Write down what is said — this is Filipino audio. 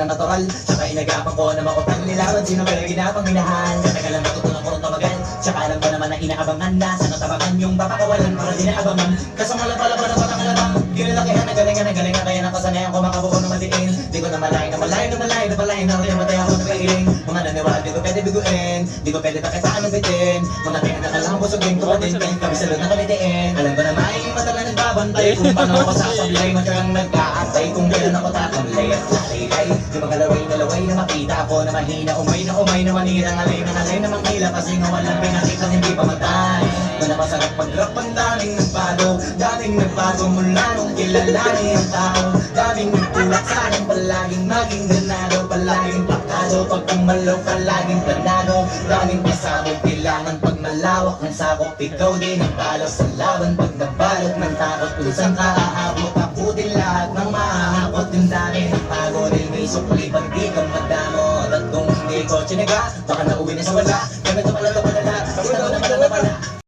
na natural. Saka inagapan ko na makutan nilawan. Sino ba yung ginapang minahal? Katagalan matutunan ko rin tumagal. Saka alam ko naman na inaabangan na sa natabangan yung papakawalan para di naabangan. Kasama pala na patangalabang kinalakihan na galingan kaya nakasanayan ko makabuo ng matiin. Di ko na malayo na palayo na rin matay ako ng kailing. Mga naniwala di ko pwede biguin, di ko pwede pakitaan ng bitin. Mga tinga na kalang busugin ko din kayo kami sa loob na kamitiin. Alam ko na may mata na nagbabantay kung paano ako sasablay. Matyagang nag-aantay kung kailan ako tatamlay at lalay. Yung mga laway na makita ako na mahina. Umay na manirang alay na manghila. Kasi nga walang pinakita hindi pa matay. Wala masarap pag-rap ang daming nagbago mula nung kilalanin ang tao. Daming nagtulak sa akin palaging maging ganado. Palaging pakado pag kumalaw palaging planado. Daming pasabog kailangan pag malawak ng sakop. Ikaw din ang palo sa laban pag nabalot ng takot. Kung saan ka aabot ako din lahat ng mahahakot. Yung dami ng pagod ay may sukli pag di ka madamot. At kung hindi ko tsinaga baka nauwi na sa wala. Kami ito pala